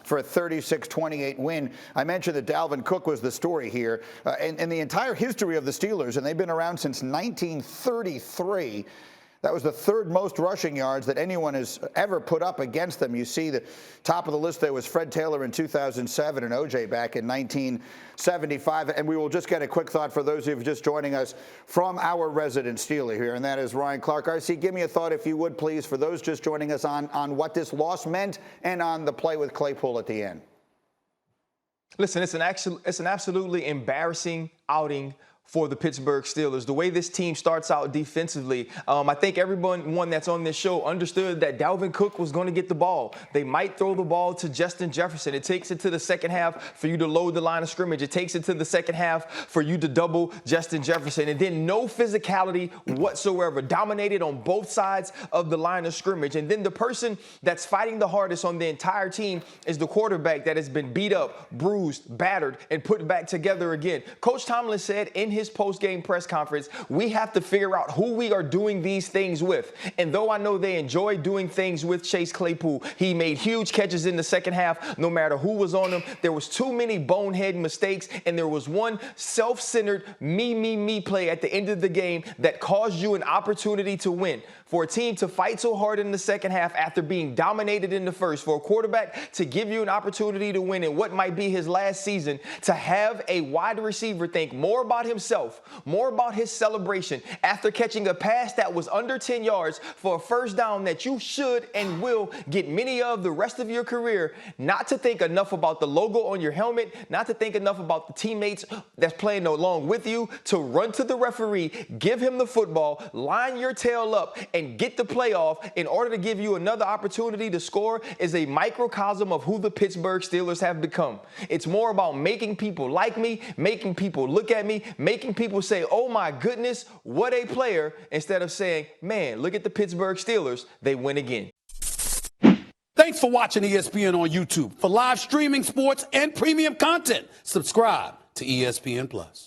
for a 36-28 win. I mentioned that Dalvin Cook was the story here. In the entire history of the Steelers, and they've been around since 1933, that was the third most rushing yards that anyone has ever put up against them. You see the top of the list there was Fred Taylor in 2007 and O.J. back in 1975. And we will just get a quick thought for those of you just joining us from our resident Steeler here, and that is Ryan Clark. RC, give me a thought, if you would, please, for those just joining us on what this loss meant and on the play with Claypool at the end. Listen, it's an absolutely embarrassing outing for the Pittsburgh Steelers. The way this team starts out defensively, I think everyone that's on this show understood that Dalvin Cook was going to get the ball. They might throw the ball to Justin Jefferson. It takes it to the second half for you to load the line of scrimmage. It takes it to the second half for you to double Justin Jefferson. And then no physicality whatsoever, dominated on both sides of the line of scrimmage. And then the person that's fighting the hardest on the entire team is the quarterback that has been beat up, bruised, battered, and put back together again. Coach Tomlin said in his post-game press conference, we have to figure out who we are doing these things with. And though I know they enjoy doing things with Chase Claypool, he made huge catches in the second half, no matter who was on him. There was too many bonehead mistakes, and there was one self-centered me play at the end of the game that caused you an opportunity to win. For a team to fight so hard in the second half after being dominated in the first, for a quarterback to give you an opportunity to win in what might be his last season, to have a wide receiver think more about himself, more about his celebration after catching a pass that was under 10 yards for a first down that you should and will get many of the rest of your career, not to think enough about the logo on your helmet, not to think enough about the teammates that's playing along with you, to run to the referee, give him the football, line your tail up, and get the playoff in order to give you another opportunity to score is a microcosm of who the Pittsburgh Steelers have become. It's more about making people like me, making people look at me, making people say, oh my goodness, what a player, instead of saying, man, look at the Pittsburgh Steelers, they win again. Thanks for watching ESPN on YouTube. For live streaming, sports, and premium content, subscribe to ESPN+.